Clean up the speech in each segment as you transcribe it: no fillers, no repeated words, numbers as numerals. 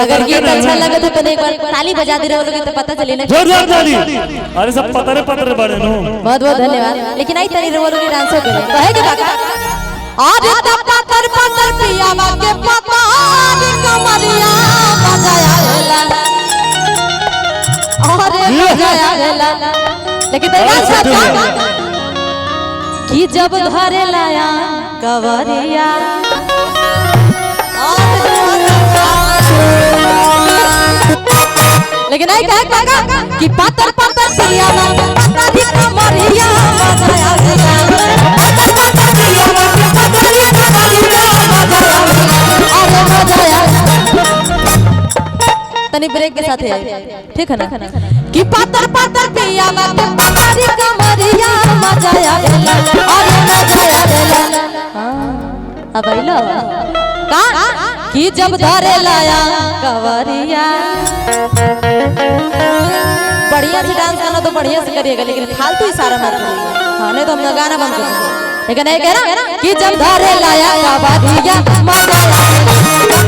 अगर गीत अच्छा लगे तो एक बार ताली बजा दे रहे हो लोग तो पता चले ना। जोरदार ताली। अरे सब पतरे पतरे बड़े नो। बहुत बहुत धन्यवाद। लेकिन आई ताली रो लोग डांस करे कहे के बाका आज तब पतर पतर पिया के पता रे कमरिया बजाया हेला अरे बजाया हेला। लेकिन डांस अच्छा कि जब धरे लाया कवरिया लेकिन आई कहा कि पातर पातर पिया पता दी कमरिया बजाया हेला पातर पातर पिया पता दी कमरिया बजाया अरे बजाया। तनी ब्रेक के साथ है ठीक है ना कि पातर पातर पिया पता दी कमरिया बजाया हेला अरे बजाया हेला। अब आइलो का कि जब धरे लाया कवरिया बढ़िया से डांस करना तो बढ़िया से करिएगा लेकिन फालतू इशारा मत करिए। हाँ नहीं तो हम गाना बंद कर देंगे। लेकिन ये कह रहा कि जब धरे लाया कवरिया मजा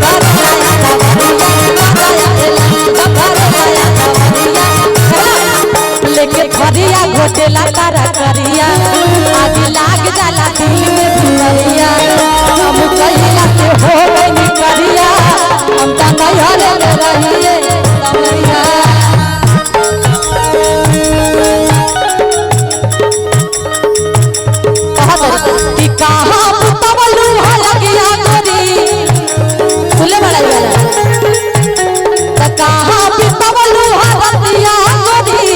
लेके खरिया घोटेला तारा करिया आज लाग जाला दिल में भितरिया हम कहिला के हो गई करिया हम त नहरे में रहिए कमरिया। कि कहां पुतवलू हलगिया गोरी खुले वाला त कहां पुतवलू हलगिया गोरी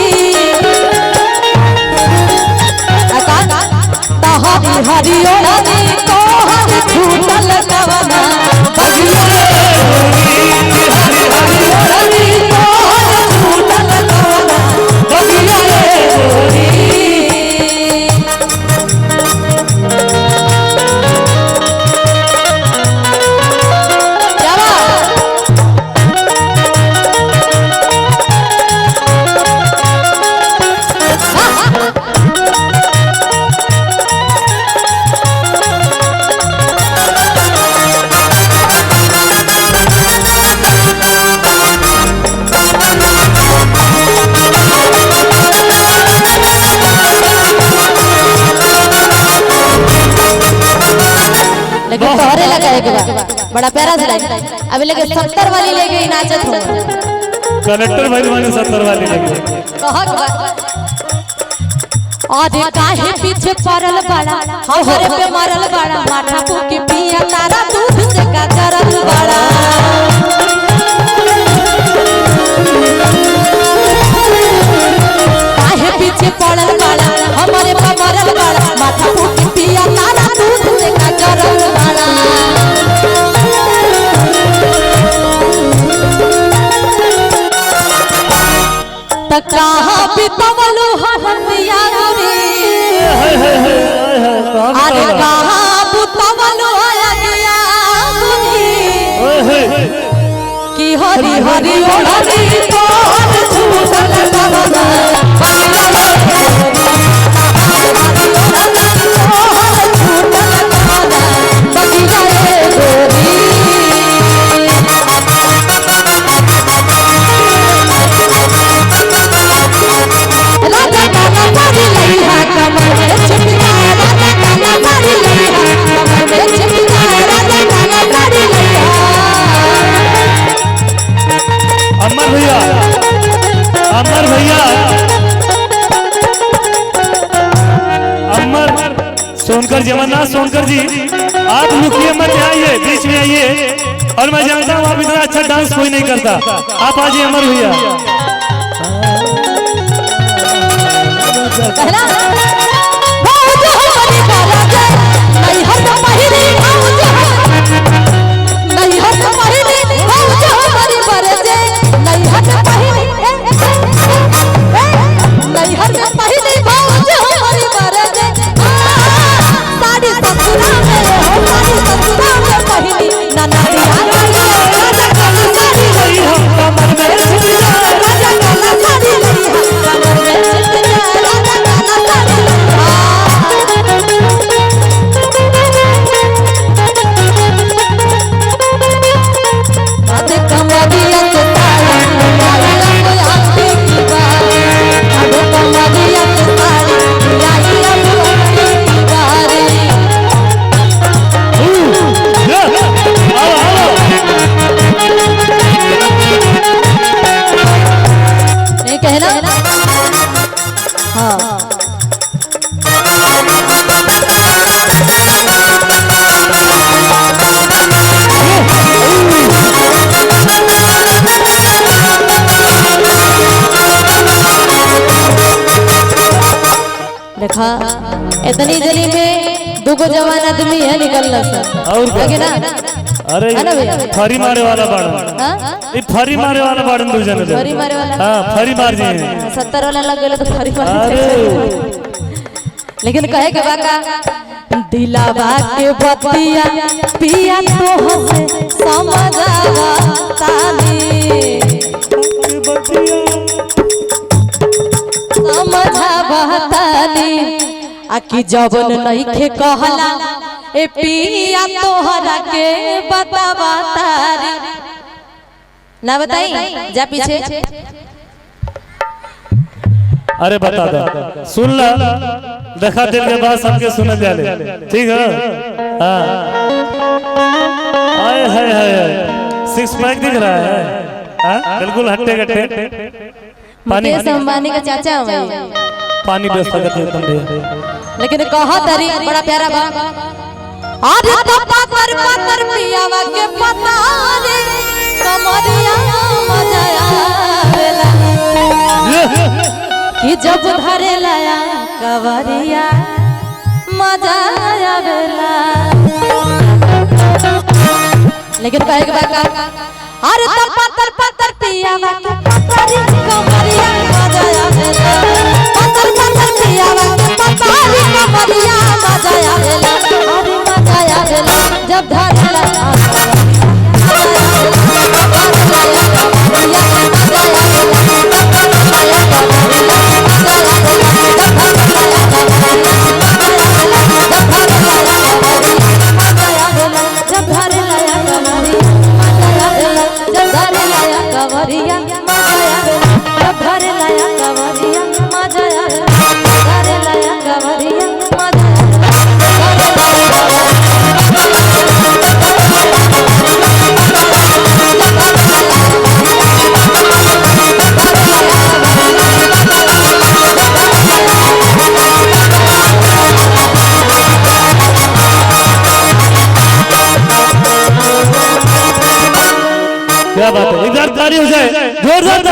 हरी हरी ओढ़नी तो हरी छूटल कवना बगिया हरी हरी ओढ़नी तो हरी छूटल कवना बगिया लेकिन तोहरे लगा है के बड़ा प्यारा से लगा। अभी लेके 70 वाली लेके नाचत हो कनेक्टर भाई माने 70 वाली लेके आज काहे पीछे पड़ल बड़ा हमरे पे मरल बड़ा माथा फूके पिया तारा दूध से का जरल बड़ा काहे पीछे पड़ल बड़ा हमरे पे मरल बड़ा माथा फूके पिया तारा दूध से का जरल बड़ा। त कहां बितवलू हरदिया गोरी अरे कहां बितवलू हरदिया गोरी कि हरी हरी ओढ़नी तो छूटल कवना बगिया अमर भैया अमर सोनकर जी अमरनाथ सोनकर जी आप रुकिए मत आइए बीच में आइए और मैं जानता हूँ आप इतना अच्छा डांस कोई नहीं करता आप आइए अमर भैया। ना इतनी जली में दुगो जवान आदमी है निकलना सर और क्या? लगे ना अरे है ना भैया? फरी मारे वाला बाड़न हाँ ये फरी मारे वाला बाड़न दो जने फरी मारे वाला हाँ फरी मार जी हैं 70 वाला लग गया तो फरी मारे अरे लेकिन कहे के बाका दिलावा के बतिया पिया तो हसे समझावा तानी समझावा तानी आकी जवन नहीं खे कहला ए पिया तोहरा के बतावा तारी ना बताई जा पीछे अरे बता दो सुन ला देखा दिल के बाद सबके सुन जाले ठीक है हाँ आए हाय हाय 6 पैक दिख रहा है हाँ बिल्कुल हट्टे कट्टे पानी मुकेश अंबानी का चाचा हूँ पानी व्यवस्था करते तुम दे लेकिन कहा तरी बड़ा प्यारा बा अरे पातर पातर पियावा के पता रे कमरिया मजा आवेला कि जब धरे लाया कवरिया मजा आवेला लेकिन कहे के बाका अरे पातर पातर पियावा के पता रे कमरिया मजा आवेला पातर पातर पियावा के पता रे कमरिया मजा आवेला अरे मजा आवेला जब धरे लाया क्या बात है इधर ताली हो जाए जोरदार